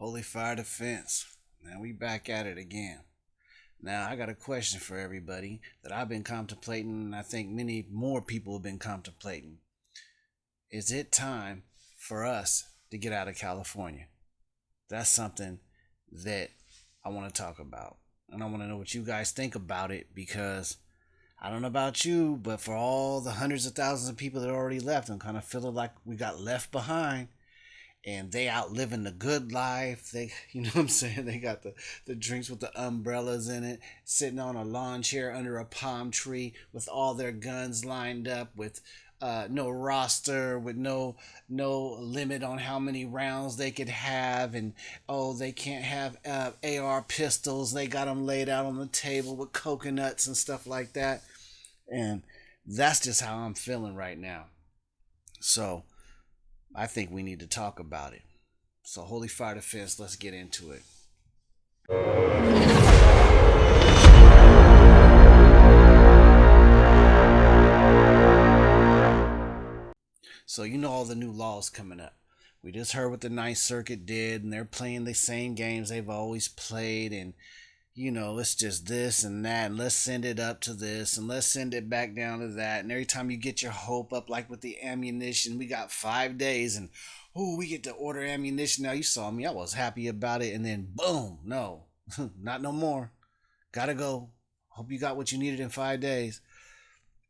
Holy Fire Defense. Now we back at it again. Now I got a question for everybody that I've been contemplating, and I think many more people have been contemplating. Is it time for us to get out of California? That's something that I want to talk about. And I want to know what you guys think about it because I don't know about you, but for all the hundreds of thousands of people that already left, I'm kind of feeling like we got left behind and they out living the good life. They, you know what I'm saying? They got the drinks with the umbrellas in it, sitting on a lawn chair under a palm tree with all their guns lined up with no roster, with no limit on how many rounds they could have, and oh, they can't have AR pistols. They got them laid out on the table with coconuts and stuff like that, and that's just how I'm feeling right now. So I think we need to talk about it. So, Holy Fire Defense, let's get into it. So, you know all the new laws coming up. We just heard what the Ninth Circuit did, and they're playing the same games they've always played, and it's just this and that, and let's send it up to this, and let's send it back down to that. And every time you get your hope up, like with the ammunition, we got 5 days, and oh, we get to order ammunition. Now, you saw me, I was happy about it, and then boom, no, not no more. Gotta go. Hope you got what you needed in 5 days.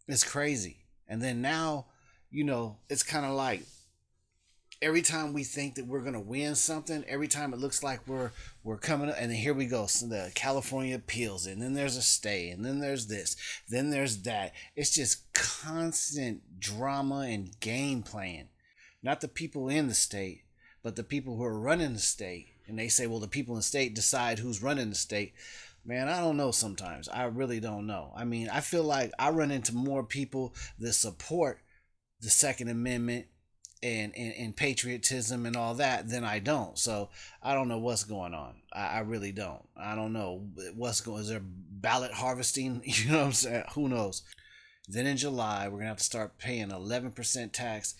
It's crazy. And then now, it's kind of like every time we think that we're gonna win something, every time it looks like we're coming up, and then here we go. So the California appeals, and then there's a stay, and then there's this, then there's that. It's just constant drama and game playing. Not the people in the state, but the people who are running the state. And they say, well, the people in the state decide who's running the state. Man, I don't know sometimes. I really don't know. I mean, I feel like I run into more people that support the Second Amendment and patriotism and all that than I don't. So I don't know what's going on. I really don't. I don't know what's going. Is there ballot harvesting? You know what I'm saying? Who knows? Then in July, we're gonna have to start paying 11% tax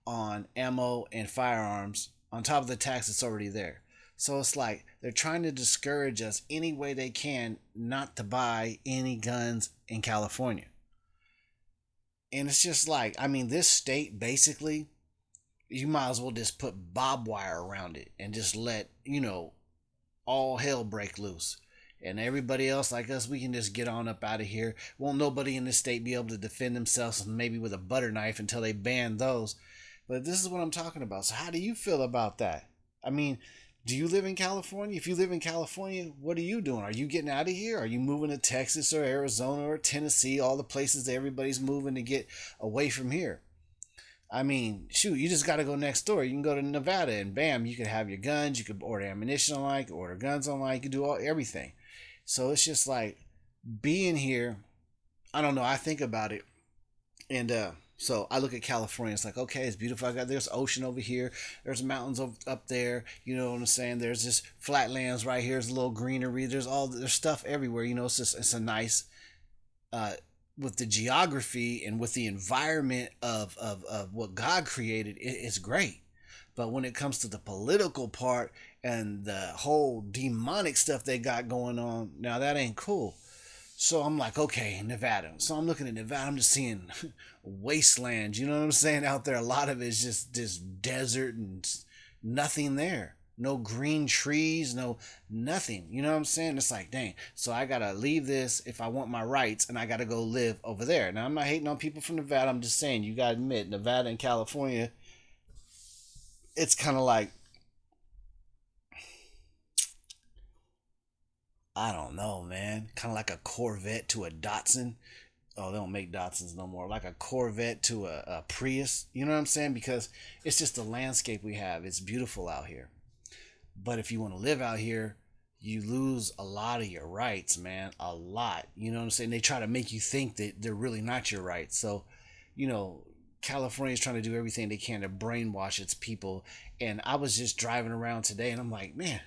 on ammo and firearms on top of the tax that's already there. So it's like they're trying to discourage us any way they can not to buy any guns in California. And it's just like, I mean, this state basically, you might as well just put barbed wire around it and just let, all hell break loose. And everybody else like us, we can just get on up out of here. Won't nobody in this state be able to defend themselves maybe with a butter knife until they ban those. But this is what I'm talking about. So how do you feel about that? I mean, do you live in California? If you live in California, what are you doing? Are you getting out of here? Are you moving to Texas or Arizona or Tennessee, all the places that everybody's moving to get away from here? I mean, shoot, you just got to go next door. You can go to Nevada and bam, you could have your guns. You could order ammunition online, you could order guns online, you could do everything. So it's just like being here. I don't know. I think about it, and so I look at California. It's like, okay, it's beautiful. There's ocean over here. There's mountains up there. You know what I'm saying? There's just flatlands right here. There's a little greenery. There's stuff everywhere. It's a nice uh, with the geography and with the environment of what God created. It's great. But when it comes to the political part and the whole demonic stuff they got going on, now that ain't cool. So I'm like, okay, Nevada. So I'm looking at Nevada. I'm just seeing wasteland. You know what I'm saying? Out there, a lot of it's just desert and nothing there. No green trees, no nothing. You know what I'm saying? It's like, dang. So I gotta leave this if I want my rights, and I gotta go live over there. Now I'm not hating on people from Nevada. I'm just saying you gotta admit, Nevada and California, it's kind of like, I don't know, man. Kind of like a Corvette to a Datsun. Oh, they don't make Datsuns no more. Like a Corvette to a Prius. You know what I'm saying? Because it's just the landscape we have. It's beautiful out here. But if you want to live out here, you lose a lot of your rights, man. A lot. You know what I'm saying? They try to make you think that they're really not your rights. So, you know, California is trying to do everything they can to brainwash its people. And I was just driving around today and I'm like, man,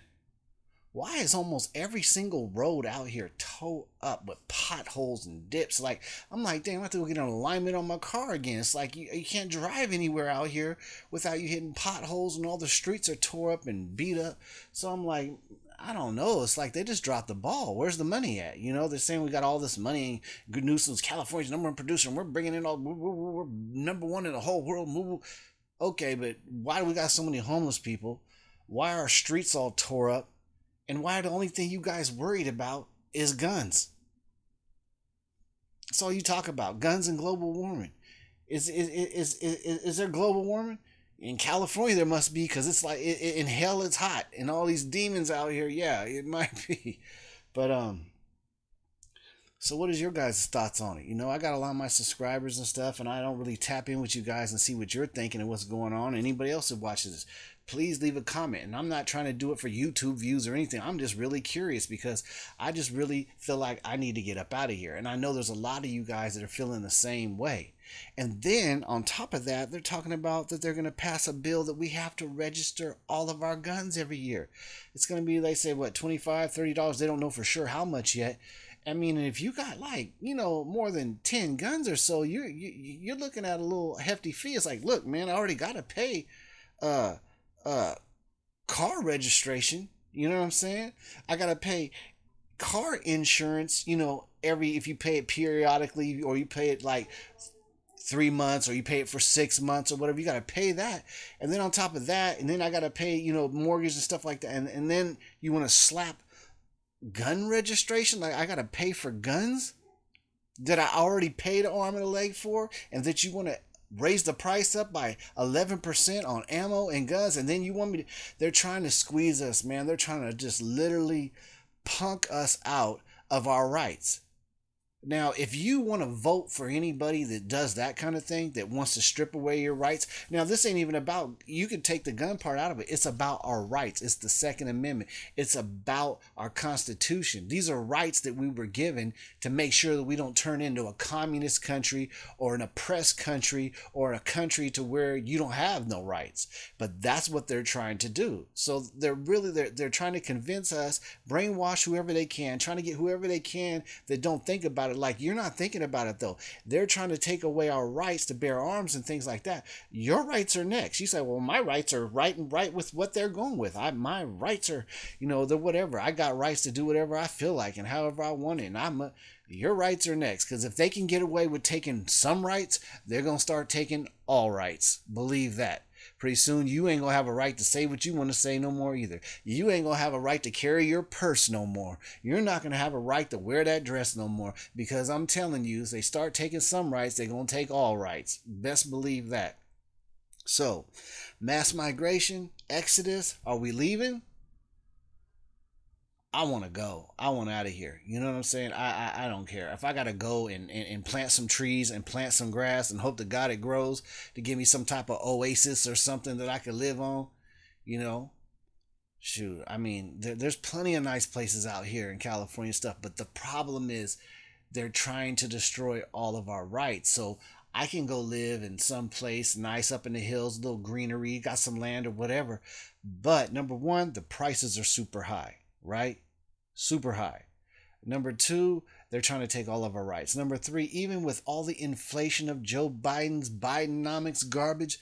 why is almost every single road out here towed up with potholes and dips? Like, I'm like, damn, I have to go get an alignment on my car again. It's like you can't drive anywhere out here without you hitting potholes, and all the streets are tore up and beat up. So I'm like, I don't know. It's like they just dropped the ball. Where's the money at? They're saying we got all this money. Good Newsom's California's number one producer, and we're bringing in all. We're number one in the whole world. Okay, but why do we got so many homeless people? Why are our streets all tore up? And why the only thing you guys worried about is guns? That's all you talk about. Guns and global warming. Is there global warming? In California, there must be, because it's like in hell it's hot, and all these demons out here. Yeah, it might be, but so what is your guys' thoughts on it? I got a lot of my subscribers and stuff, and I don't really tap in with you guys and see what you're thinking and what's going on. Anybody else who watches this, please leave a comment. And I'm not trying to do it for YouTube views or anything. I'm just really curious, because I just really feel like I need to get up out of here. And I know there's a lot of you guys that are feeling the same way. And then on top of that, they're talking about that they're going to pass a bill that we have to register all of our guns every year. It's going to be, they say, what, $25, $30? They don't know for sure how much yet. I mean, if you got like, more than 10 guns or so, you're looking at a little hefty fee. It's like, look, man, I already got to pay uh car registration. You know what I'm saying? I got to pay car insurance, if you pay it periodically, or you pay it like 3 months, or you pay it for 6 months or whatever, you got to pay that. And then on top of that, and then I got to pay, mortgage and stuff like that. And then you want to slap gun registration? Like, I gotta pay for guns that I already paid an arm and a leg for, and that you want to raise the price up by 11% on ammo and guns, and then you want me to. They're trying to squeeze us, man. They're trying to just literally punk us out of our rights. Now, if you want to vote for anybody that does that kind of thing, that wants to strip away your rights, now this ain't even about, you can take the gun part out of it. It's about our rights. It's the Second Amendment. It's about our Constitution. These are rights that we were given to make sure that we don't turn into a communist country, or an oppressed country, or a country to where you don't have no rights. But that's what they're trying to do. So they're trying to convince us, brainwash whoever they can, trying to get whoever they can that don't think about it. Like, you're not thinking about it though. They're trying to take away our rights to bear arms and things like that. Your rights are next. You say, well, my rights are right with what they're going with. My rights are, they're whatever. I got rights to do whatever I feel like and however I want it. And your rights are next, because if they can get away with taking some rights, they're gonna start taking all rights. Believe that. Pretty soon, you ain't gonna have a right to say what you want to say no more either. You ain't gonna have a right to carry your purse no more. You're not gonna have a right to wear that dress no more, because I'm telling you, if they start taking some rights, they're gonna take all rights. Best believe that. So, mass migration, exodus, are we leaving? I want to go. I want out of here. You know what I'm saying? I don't care. If I got to go and plant some trees and plant some grass and hope to God it grows to give me some type of oasis or something that I could live on, you know, shoot. I mean, there's plenty of nice places out here in California stuff, but the problem is they're trying to destroy all of our rights. So I can go live in some place nice up in the hills, a little greenery, got some land or whatever. But number one, the prices are super high, right? Super high. Number two, they're trying to take all of our rights. Number three, even with all the inflation of Joe Biden's Bidenomics garbage,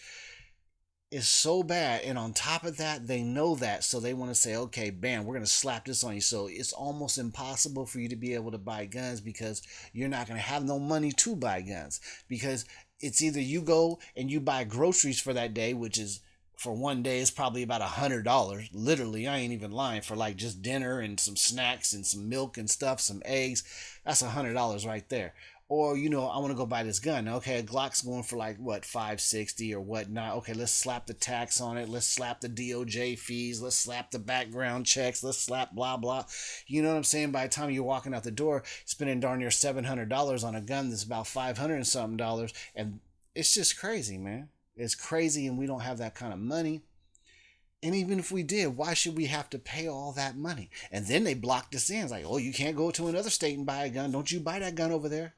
is so bad. And on top of that, they know that. So they want to say, okay, bam, we're going to slap this on you. So it's almost impossible for you to be able to buy guns, because you're not going to have no money to buy guns. Because it's either you go and you buy groceries for that day, which is, for one day, it's probably about $100. Literally, I ain't even lying, for like just dinner and some snacks and some milk and stuff, some eggs. That's $100 right there. Or, I want to go buy this gun. Okay, a Glock's going for like, what, $560 or whatnot. Okay, let's slap the tax on it. Let's slap the DOJ fees. Let's slap the background checks. Let's slap blah, blah. You know what I'm saying? By the time you're walking out the door, spending darn near $700 on a gun that's about $500 and something dollars. And it's just crazy, man. It's crazy, and we don't have that kind of money. And even if we did, why should we have to pay all that money? And then they blocked us in. It's like, oh, you can't go to another state and buy a gun. Don't you buy that gun over there.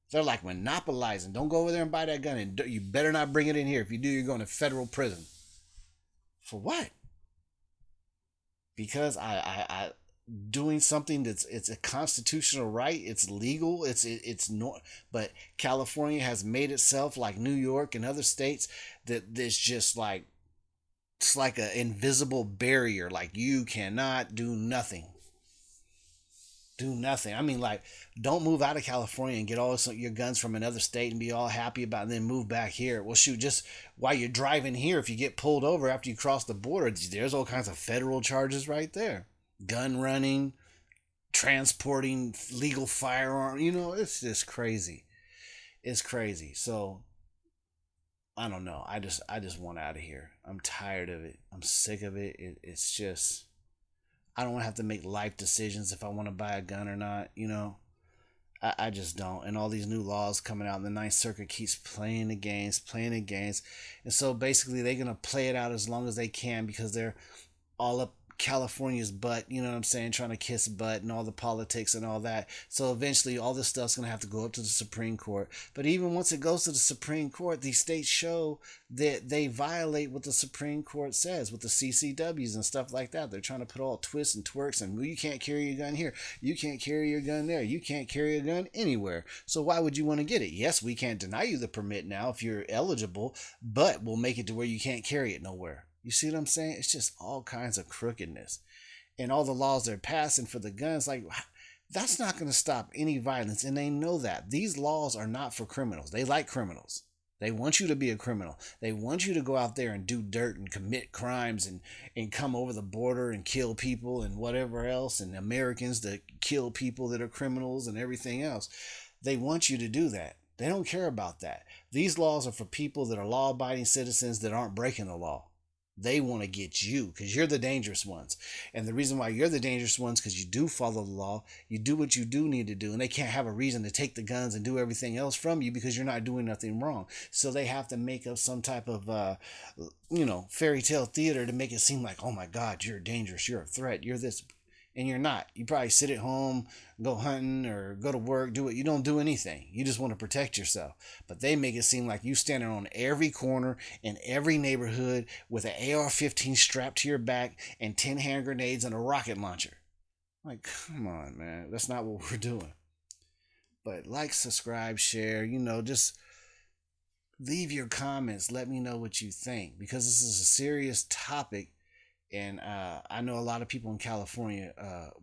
They're like monopolizing. Don't go over there and buy that gun, and you better not bring it in here. If you do, you're going to federal prison. For what? because I doing something that's it's a constitutional right, it's legal, it's no, but California has made itself like New York and other states that there's just like it's like an invisible barrier, like you cannot do nothing. I mean, like, don't move out of California and get all your guns from another state and be all happy about it and then move back here. Well, shoot, just while you're driving here, if you get pulled over after you cross the border, there's all kinds of federal charges right there. Gun running, transporting legal firearm. You know, it's just crazy. It's crazy. So I don't know. I just want out of here. I'm tired of it. I'm sick of it. It's just I don't want to have to make life decisions if I want to buy a gun or not. You know, I just don't. And all these new laws coming out, and the Ninth Circuit keeps playing the games. And so basically, they're going to play it out as long as they can because they're all up California's butt, you know what I'm saying, trying to kiss butt and all the politics and all that. So eventually all this stuff's going to have to go up to the Supreme Court. But even once it goes to the Supreme Court, these states show that they violate what the Supreme Court says with the CCWs and stuff like that. They're trying to put all twists and twerks and well, you can't carry your gun here. You can't carry your gun there. You can't carry a gun anywhere. So why would you want to get it? Yes, we can't deny you the permit now if you're eligible, but we'll make it to where you can't carry it nowhere. You see what I'm saying? It's just all kinds of crookedness. And all the laws they're passing for the guns, like, that's not going to stop any violence. And they know that. These laws are not for criminals. They like criminals. They want you to be a criminal. They want you to go out there and do dirt and commit crimes and come over the border and kill people and whatever else, and Americans that kill people that are criminals and everything else. They want you to do that. They don't care about that. These laws are for people that are law abiding citizens that aren't breaking the law. They want to get you because you're the dangerous ones. And the reason why you're the dangerous ones because you do follow the law, you do what you do need to do, and they can't have a reason to take the guns and do everything else from you because you're not doing nothing wrong. So they have to make up some type of fairy tale theater to make it seem like, oh my God, you're dangerous, you're a threat, you're this, and you're not. You probably sit at home, go hunting or go to work, do it. You don't do anything. You just want to protect yourself. But they make it seem like you standing on every corner in every neighborhood with an AR-15 strapped to your back and 10 hand grenades and a rocket launcher. Like, come on, man. That's not what we're doing. But like, subscribe, share, just leave your comments. Let me know what you think because this is a serious topic, and I know a lot of people in California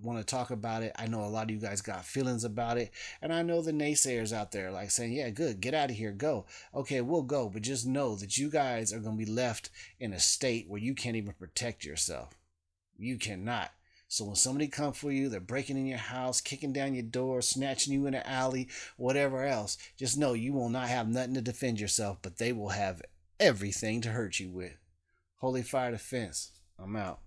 want to talk about it. I know a lot of you guys got feelings about it, and I know the naysayers out there like saying, "Yeah, good, get out of here, go." Okay, we'll go, but just know that you guys are going to be left in a state where you can't even protect yourself. You cannot. So when somebody comes for you, they're breaking in your house, kicking down your door, snatching you in the alley, whatever else, just know you will not have nothing to defend yourself, but they will have everything to hurt you with. Holy Fire Defense. I'm out.